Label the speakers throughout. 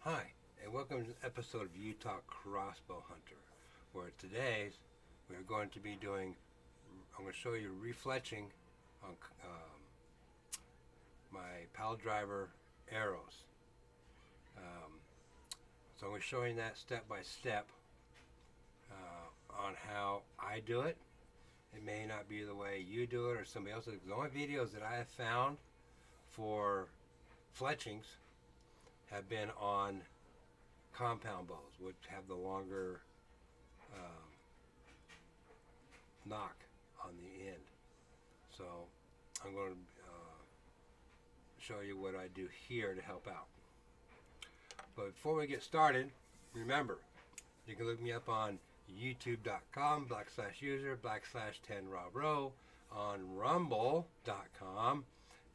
Speaker 1: Hi, and welcome to an episode of Utah Crossbow Hunter, where today we're going to be I'm going to show you refletching on my Piledriver arrows. So I'm going to show you that step by step on how I do it. It may not be the way you do it or somebody else. The only videos that I have found for fletchings have been on compound bows, which have the longer knock on the end. So I'm going to show you what I do here to help out. But before we get started, remember, you can look me up on youtube.com/user/10robrow, on rumble.com.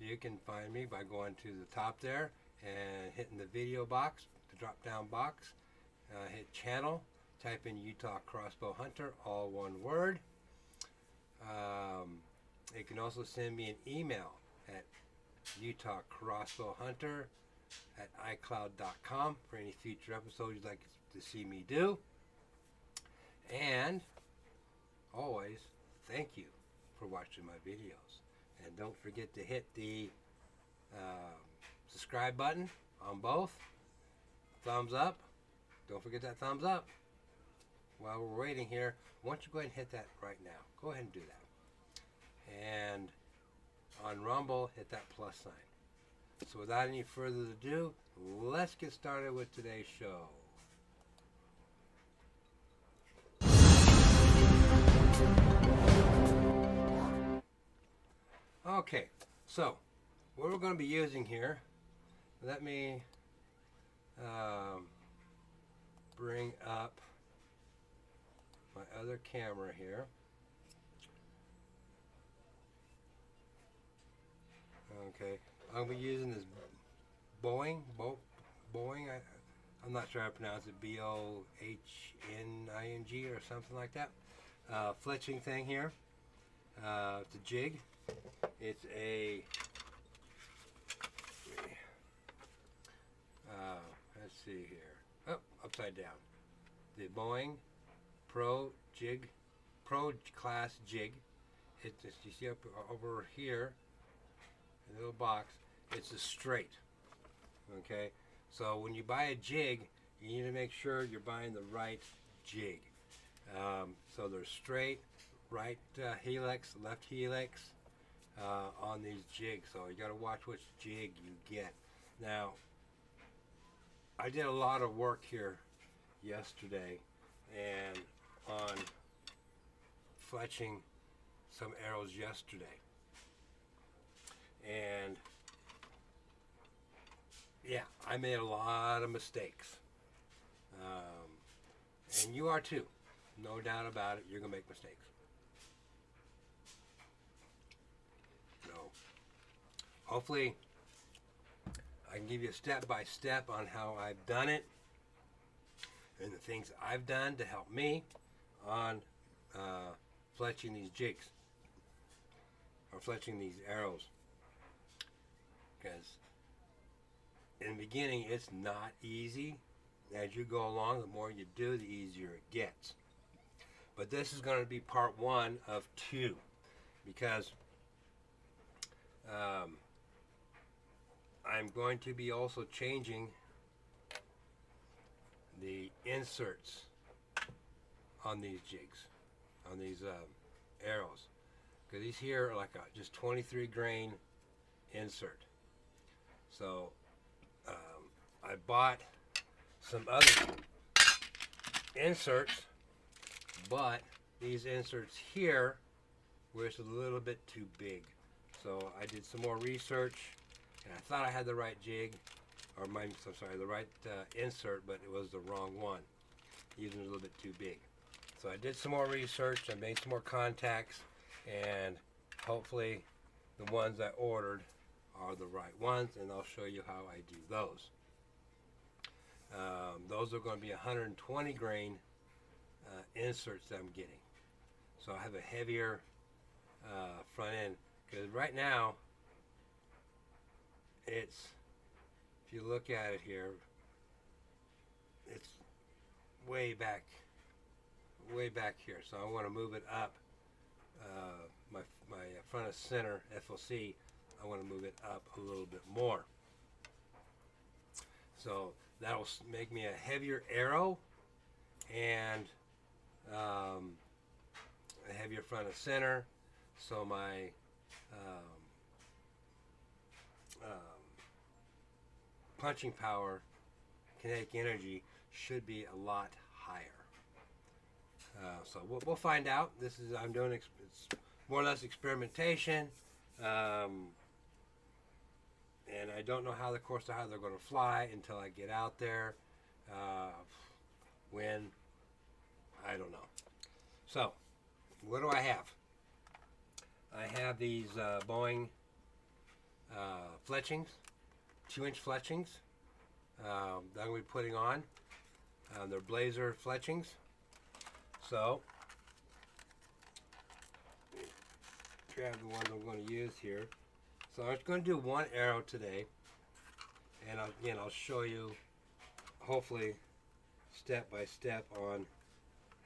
Speaker 1: You can find me by going to the top there and hitting the video box, the drop down box, hit channel, type in Utah Crossbow Hunter, all one word. You can also send me an email at utahcrossbowhunter@icloud.com for any future episodes you'd like to see me do. And always, thank you for watching my videos. And don't forget to hit the subscribe button on both. Thumbs up. Don't forget that thumbs up. While we're waiting here, why don't you go ahead and hit that right now. Go ahead and do that. And on Rumble, hit that plus sign. So without any further ado, let's get started with today's show. Okay, so what we're going to be using here, let me bring up my other camera here. Okay, I'm going to be using this BOHNING, I'm not sure how to pronounce it, BOHNING or something like that, fletching thing here. It's a jig. It's a, let's see here, upside down. The BOHNING Pro Class Jig. It's just, you see up over here, in the little box, it's a straight. Okay, so when you buy a jig, you need to make sure you're buying the right jig. So they're straight, right helix, left helix on these jigs. So you got to watch which jig you get. Now, I did a lot of work here yesterday and on fletching some arrows yesterday. And yeah, I made a lot of mistakes. And you are too. No doubt about it, you're going to make mistakes. No. Hopefully, I can give you a step-by-step on how I've done it and the things I've done to help me on fletching these jigs or fletching these arrows. Because in the beginning, it's not easy. As you go along, the more you do, the easier it gets. But this is going to be part one of two, because I'm going to be also changing the inserts on these jigs, on these arrows. Because these here are like just 23 grain insert. So I bought some other inserts, but these inserts here were just a little bit too big. So I did some more research, and I thought I had the right jig, or the right insert, but it was the wrong one. Even a little bit too big. So I did some more research, I made some more contacts, and hopefully the ones I ordered are the right ones, and I'll show you how I do those. Those are going to be 120 grain inserts that I'm getting. So I have a heavier front end, because right now it's, if you look at it here, it's way back here. So I want to move it up. My front of center FOC, I want to move it up a little bit more. So that'll make me a heavier arrow and a heavier front of center. So my punching power, kinetic energy should be a lot higher. So we'll find out. I'm doing it's more or less experimentation, and I don't know how they're going to fly until I get out there. When, I don't know. So what do I have? I have these Boeing Fletchings, 2-inch Fletchings that I'm going to be putting on. They're Blazer Fletchings. So, grab the ones I'm going to use here. So I'm just going to do one arrow today, and again I'll show you, hopefully, step by step on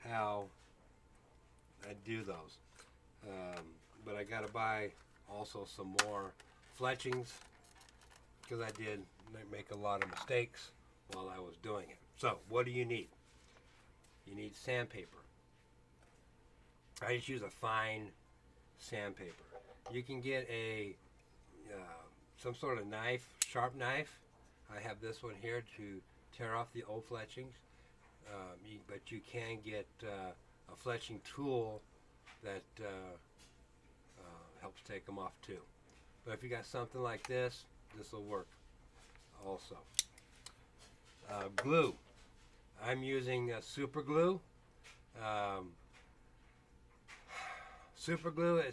Speaker 1: how I do those. But I got to buy also some more Fletchings because I did make a lot of mistakes while I was doing it. So what do you need? You need sandpaper. I just use a fine sandpaper. You can get a some sort of knife, sharp knife. I have this one here to tear off the old Fletchings. But you can get a fletching tool that helps take them off too. But if you got something like this, this will work also. Glue. I'm using super glue. Super glue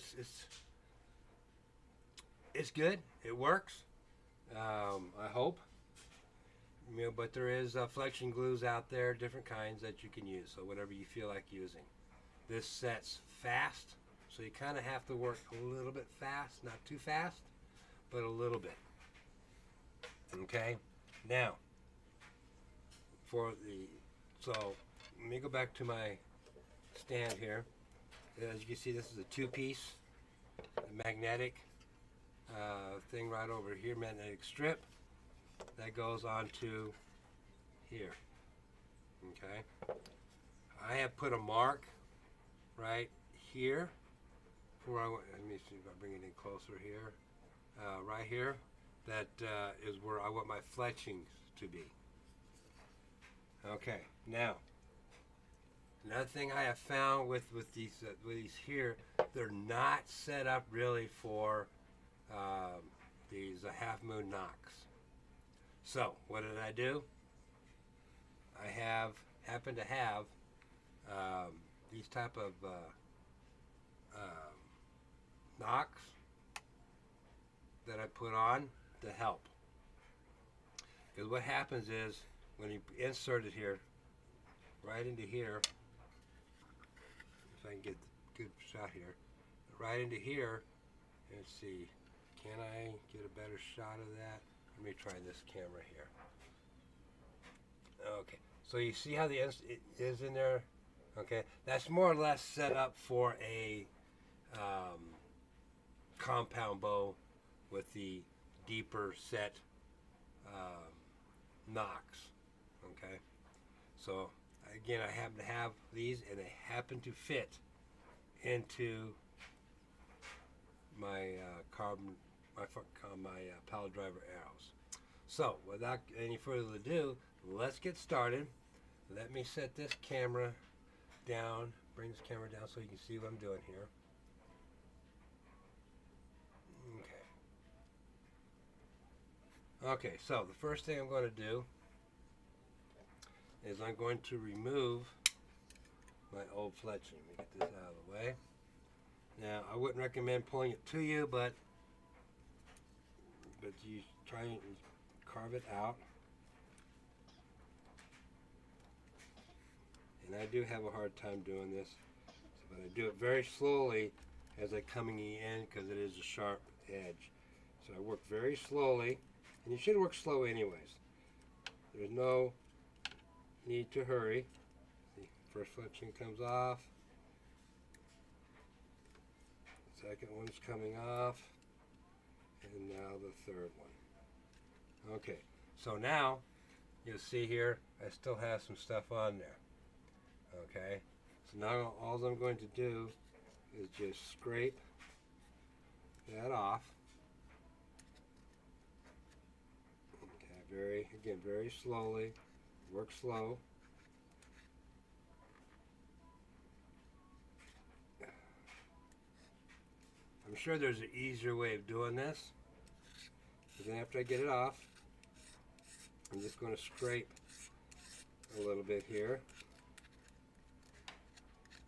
Speaker 1: it's good. It works. I hope. But there is flexion glues out there, different kinds that you can use. So whatever you feel like using. This sets fast, so you kind of have to work a little bit fast, not too fast, but a little bit. Okay. Now, so let me go back to my stand here. As you can see, this is a 2-piece magnetic thing right over here, magnetic strip that goes onto here. Okay. I have put a mark right here where let me see if I bring it in closer here. Right here, that is where I want my fletchings to be. Okay, now another thing I have found with these here, they're not set up really for these half moon knocks. So what did I do? I happen to have these type of knocks that I put on to help. Because what happens is when you insert it here, right into here, if I can get a good shot here, right into here, let's see, can I get a better shot of that? Let me try this camera here. Okay, so you see how it is in there? Okay, that's more or less set up for a compound bow with the deeper set knocks. Okay, so again, I happen to have these, and they happen to fit into my my Piledriver arrows. So without any further ado, let's get started. Let me set this camera down, bring this camera down so you can see what I'm doing here. Okay, so the first thing I'm going to do is I'm going to remove my old fletching. Let me get this out of the way. Now, I wouldn't recommend pulling it to you, but you try and carve it out. And I do have a hard time doing this, but I do it very slowly as I'm coming in because it is a sharp edge. So I work very slowly, and you should work slow anyways. There's no need to hurry. The first fletching comes off. The second one's coming off. And now the third one. Okay, so now you'll see here I still have some stuff on there. Okay, so now all I'm going to do is just scrape that off. Okay, very slowly. Work slow. I'm sure there's an easier way of doing this. But then after I get it off, I'm just going to scrape a little bit here.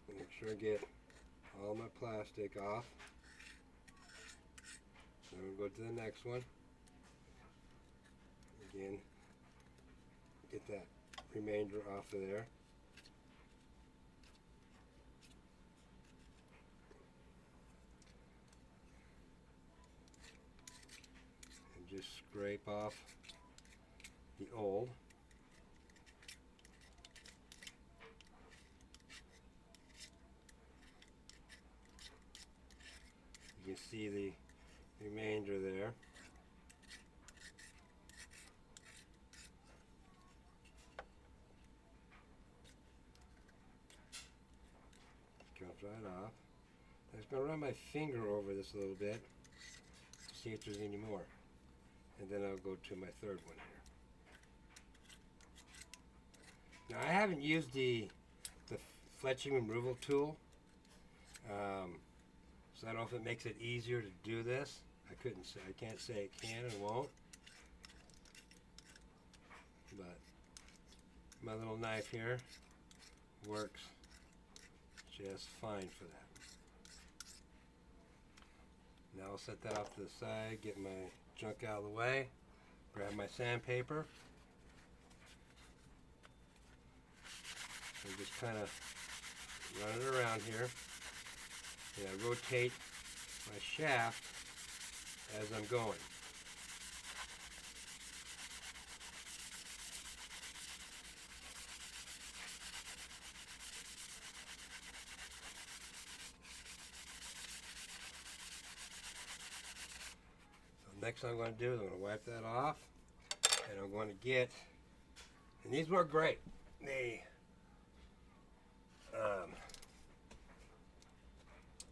Speaker 1: Make sure I get all my plastic off. Then we'll go to the next one. Again, get that remainder off of there. And just scrape off the old. You can see the remainder there. Comes right off. I'm just going to run my finger over this a little bit, see if there's any more. And then I'll go to my third one here. Now I haven't used the fletching removal tool, so I don't know if it makes it easier to do this. I can't say it can and won't. But my little knife here works just fine for that. Now I'll set that off to the side, get my junk out of the way, grab my sandpaper, and just kind of run it around here. And I rotate my shaft as I'm going. So next thing I'm going to do is I'm going to wipe that off, and I'm going to get, and these work great, the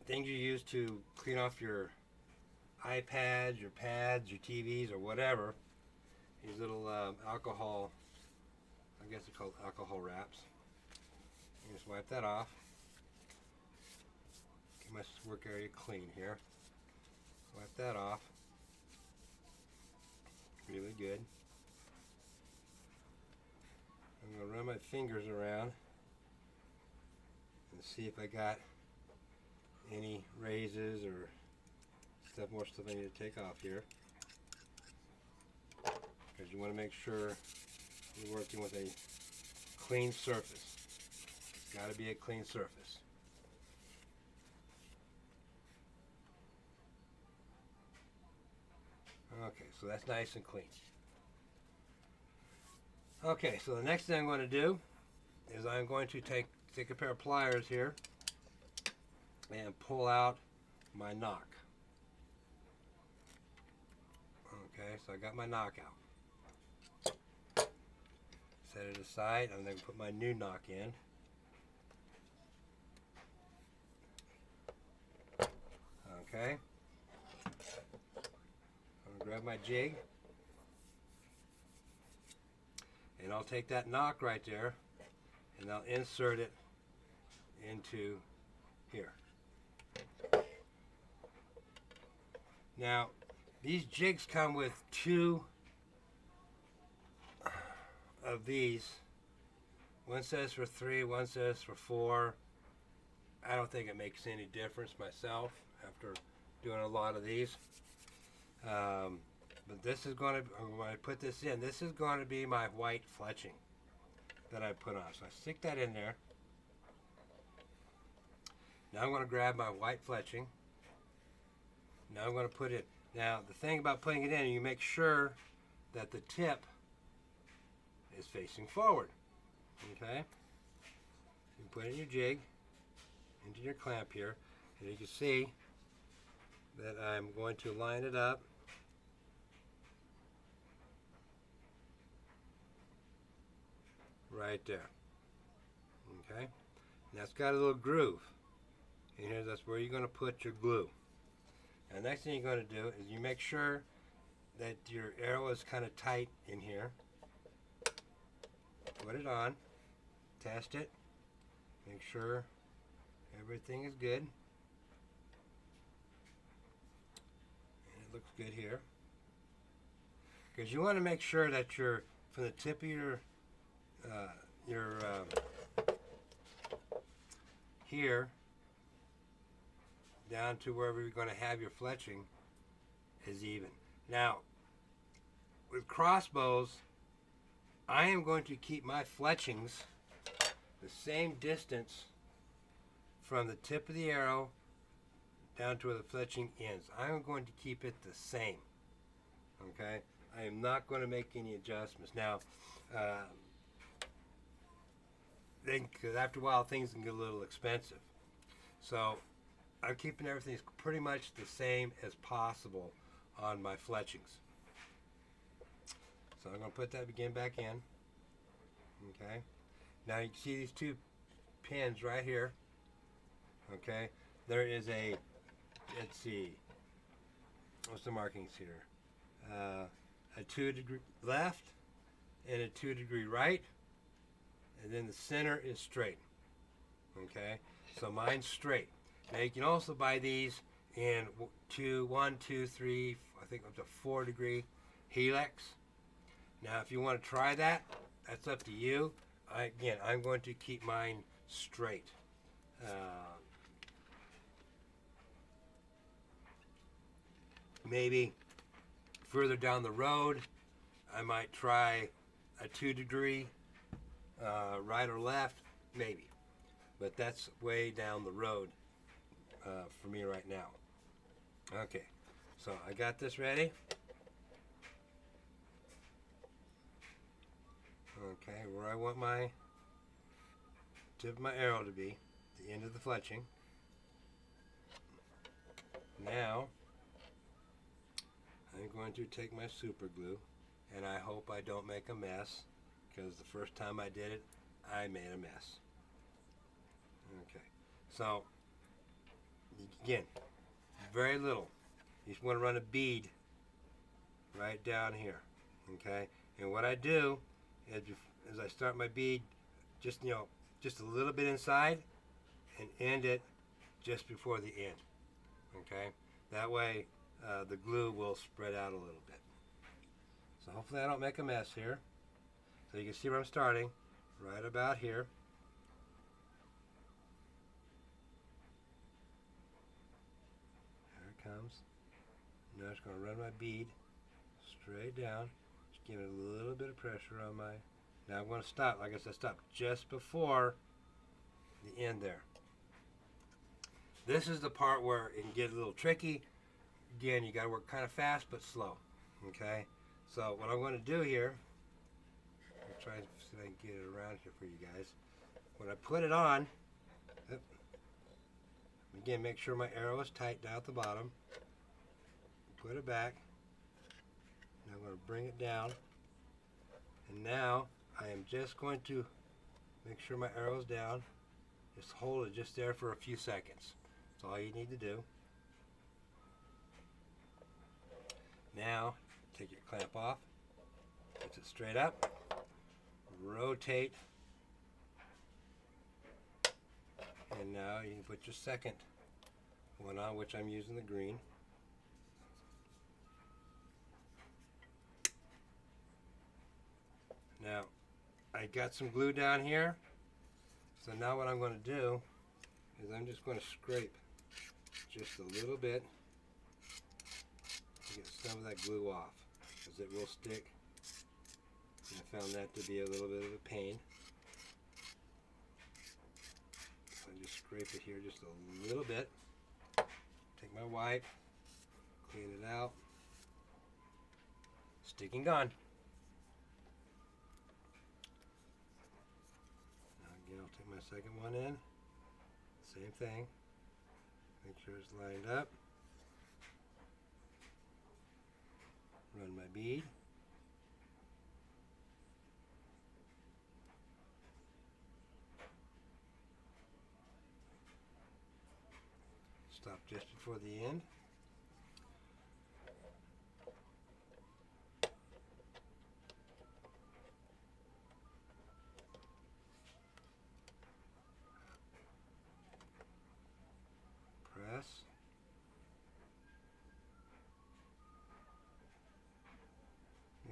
Speaker 1: things you use to clean off your iPads, your pads, your TVs, or whatever. These little alcohol, I guess they're called alcohol wraps. You just wipe that off. Get my work area clean here. Wipe that off. Really good. I'm going to run my fingers around and see if I got any razors or more stuff I need to take off here, because you want to make sure you're working with a clean surface. It's got to be a clean surface. Okay, so that's nice and clean. Okay, so the next thing I'm going to do is I'm going to take a pair of pliers here and pull out my knock. Okay, so I got my knock out. Set it aside, and then put my new knock in. Okay. I'm going to grab my jig, and I'll take that knock right there, and I'll insert it into here. Now, these jigs come with 2 of these. One says for 3, one says for 4. I don't think it makes any difference myself after doing a lot of these. But this is going to, when I put this in, this is going to be my white fletching that I put on. So I stick that in there. Now I'm going to grab my white fletching. Now I'm going to put it. Now the thing about putting it in, you make sure that the tip is facing forward. Okay? You put in your jig into your clamp here, and you can see that I'm going to line it up right there. Okay? Now it's got a little groove. And here, that's where you're going to put your glue. Now, the next thing you're going to do is you make sure that your arrow is kind of tight in here. Put it on, test it, make sure everything is good. And it looks good here. Because you want to make sure that you're, from the tip of your here down to wherever you're going to have your fletching is even. Now, with crossbows, I am going to keep my fletchings the same distance from the tip of the arrow down to where the fletching ends. I'm going to keep it the same. Okay? I am not going to make any adjustments. Now, because after a while things can get a little expensive. So I'm keeping everything pretty much the same as possible on my fletchings. So I'm going to put that again back in. Okay. Now you can see these two pins right here. Okay. There is a, let's see, what's the markings here? A 2 degree left and a 2 degree right. And then the center is straight. Okay. So mine's straight. Now you can also buy these in 1, 2, 3, I think up to 4 degree helix. Now if you want to try that, that's up to you. Again, I'm going to keep mine straight. Maybe further down the road, I might try a 2 degree right or left, maybe. But that's way down the road for me right now. Okay, so I got this ready. Okay, where I want my tip of my arrow to be, the end of the fletching. Now, I'm going to take my super glue, and I hope I don't make a mess, because the first time I did it, I made a mess. Okay, so, again, very little. You just want to run a bead right down here, okay? And what I do is I start my bead just, just a little bit inside and end it just before the end, okay? That way the glue will spread out a little bit. So hopefully I don't make a mess here. So you can see where I'm starting, right about here. There it comes. Now I'm just going to run my bead straight down. Just give it a little bit of pressure on my... Now I'm going to stop. Like I said, stop just before the end there. This is the part where it can get a little tricky. Again, you got to work kind of fast but slow. Okay? So what I'm going to do here, I'll try and see if I can get it around here for you guys. When I put it on, again, make sure my arrow is tight down at the bottom. Put it back. Now I'm going to bring it down. And now I am just going to make sure my arrow is down. Just hold it just there for a few seconds. That's all you need to do. Now, take your clamp off. Get it straight up. Rotate. And now you can put your second one on, which I'm using the green. Now, I got some glue down here. So now what I'm going to do is I'm just going to scrape just a little bit to get some of that glue off, because it will stick. And I found that to be a little bit of a pain. So I just scrape it here just a little bit. Take my wipe, clean it out. Sticking gone. Take my second one in. Same thing. Make sure it's lined up. Run my bead. Stop just before the end. Press.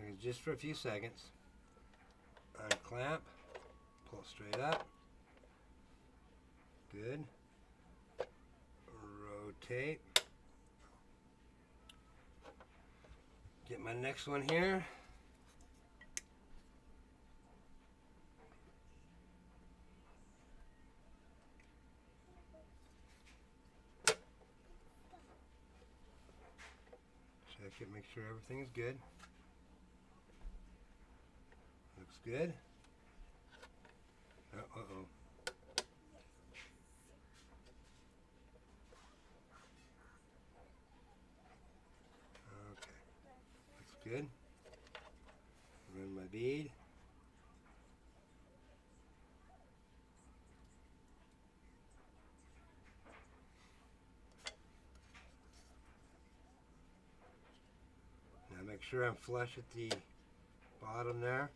Speaker 1: And just for a few seconds. Unclamp. Pull straight up. Good. Rotate. Get my next one here. Check it, make sure everything is good. Looks good. Uh-oh. Good. Run my bead. Now make sure I'm flush at the bottom there.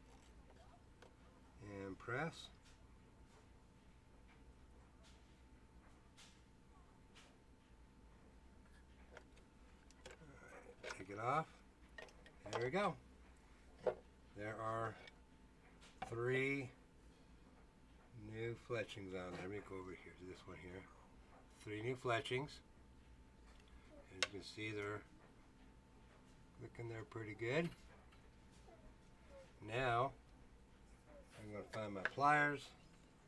Speaker 1: And press. All right, take it off. There we go. There are 3 new fletchings on there. Let me go over here to this one here. 3 new fletchings. As you can see, they're looking there pretty good. Now, I'm going to find my pliers.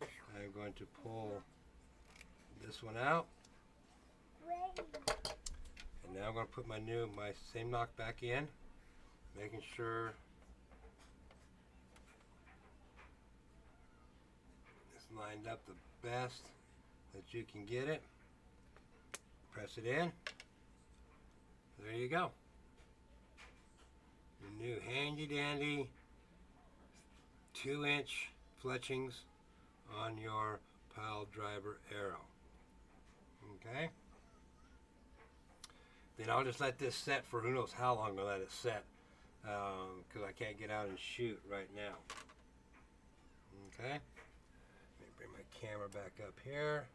Speaker 1: I'm going to pull this one out. And now I'm going to put my same knock back in. Making sure it's lined up the best that you can get it. Press it in. There you go. Your new handy dandy 2-inch fletchings on your Piledriver arrow. Okay? Then I'll just let this set for who knows how long I'll let it set. Because I can't get out and shoot right now. Okay, let me bring my camera back up here.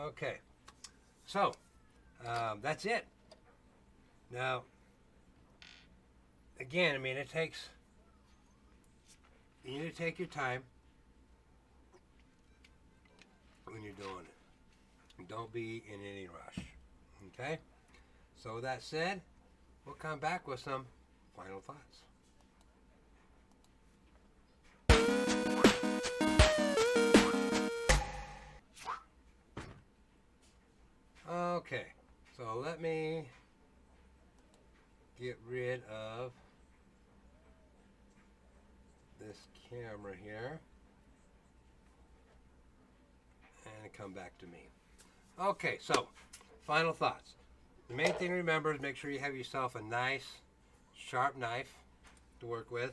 Speaker 1: Okay, so that's it. Now, again, I mean, you need to take your time when you're doing it. Don't be in any rush. Okay, so with that said, we'll come back with some final thoughts. Okay, so let me get rid of this camera here and come back to me. Okay, so final thoughts. The main thing to remember is make sure you have yourself a nice, sharp knife to work with.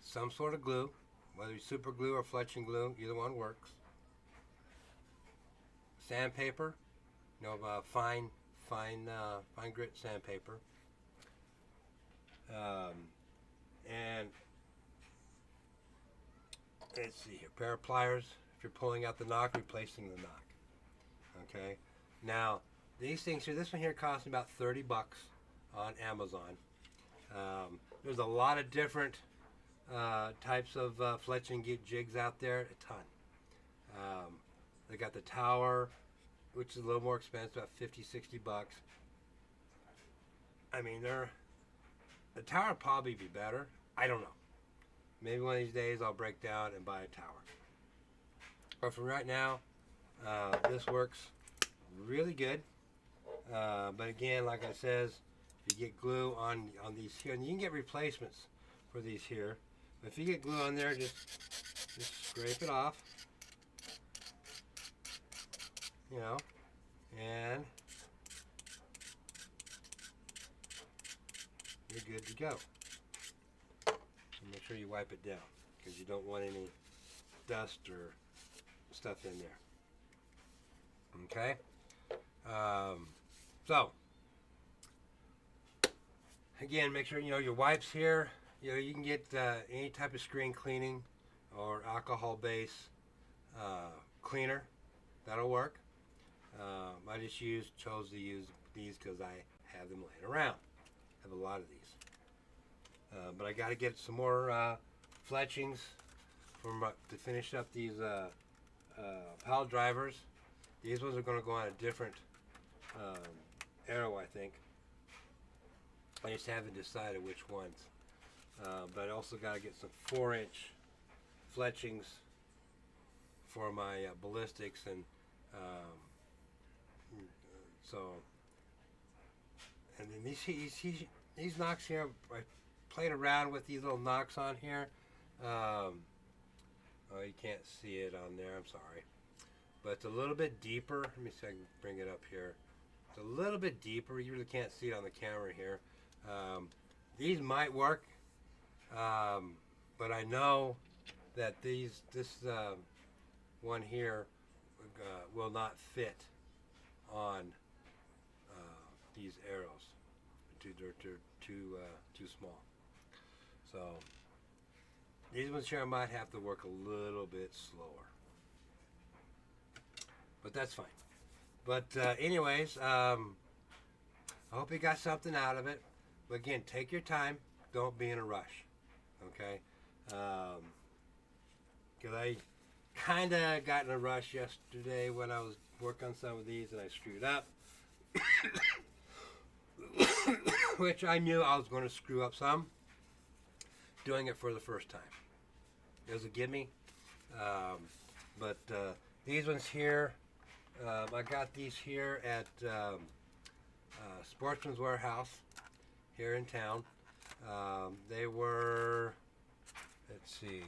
Speaker 1: Some sort of glue, whether it's super glue or fletching glue, either one works. Sandpaper, fine grit sandpaper. And let's see here, pair of pliers if you're pulling out the knock, replacing the knock. Okay. Now, these things here, this one here costs about 30 bucks on Amazon. There's a lot of different types of fletching jigs out there, a ton. They got the tower, which is a little more expensive, about 50, 60 bucks. I mean, the tower would probably be better. I don't know. Maybe one of these days I'll break down and buy a tower. But for right now, this works really good. But again, like I says, you get glue on these here, and you can get replacements for these here. If you get glue on there, just scrape it off. You know, and you're good to go. So make sure you wipe it down because you don't want any dust or stuff in there. Okay? So, again, make sure your wipes here. You can get any type of screen cleaning or alcohol-based cleaner. That'll work. I just chose to use these because I have them laying around. I have a lot of these. But I got to get some more fletchings to finish up these Piledrivers. These ones are going to go on a different arrow, I think. I just haven't decided which ones. But I also got to get some 4-inch fletchings for my ballistics, and and then these knocks here, I played around with these little knocks on here. Oh, you can't see it on there, I'm sorry. But it's a little bit deeper. Let me see if I can bring it up here. It's a little bit deeper. You really can't see it on the camera here. These might work, but I know that this one here will not fit on these arrows. They're too small. So these ones here I might have to work a little bit slower, but that's fine. But anyways, I hope you got something out of it. But again, take your time. Don't be in a rush. Okay? Because I kind of got in a rush yesterday when I was working on some of these and I screwed up. Which I knew I was going to screw up some doing it for the first time. It was a gimme. But these ones here, I got these here at Sportsman's Warehouse here in town. They were, let's see,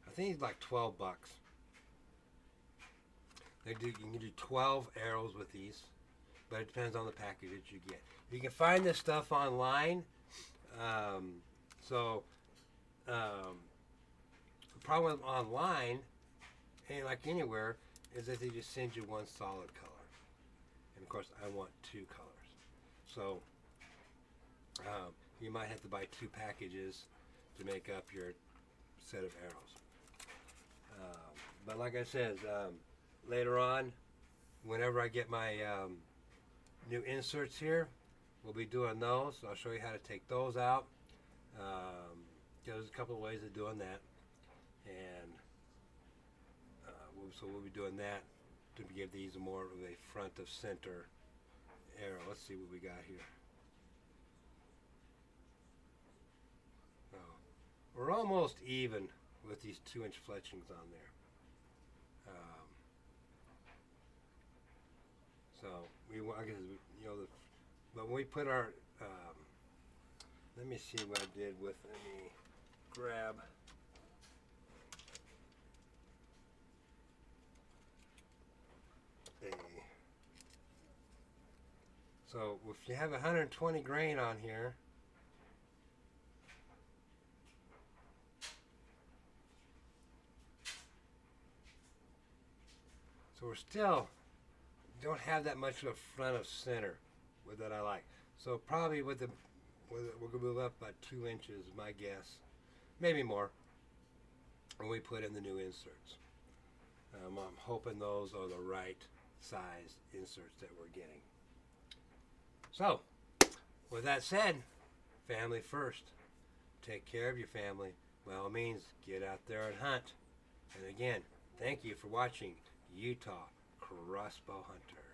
Speaker 1: I think it's like $12. You can do 12 arrows with these, but it depends on the package that you get. You can find this stuff online. The problem with online, and like anywhere, is that they just send you one solid color. And of course, I want 2 colors. So you might have to buy 2 packages to make up your set of arrows. But like I said, later on, whenever I get my new inserts here, we'll be doing those. So I'll show you how to take those out. There's a couple of ways of doing that, and so we'll be doing that to give these more of a front of center arrow. Let's see what we got here. Oh, we're almost even with these 2-inch fletchings on there. So I guess but when we put our let me see what I did with. Let me grab. So if you have 120 grain on here, so we're still don't have that much of a front of center with that I like. So probably we're gonna move up about 2 inches, my guess, maybe more, when we put in the new inserts. I'm hoping those are the right size inserts that we're getting. So, with that said, family first. Take care of your family. By all means, get out there and hunt. And again, thank you for watching Utah Crossbow Hunter.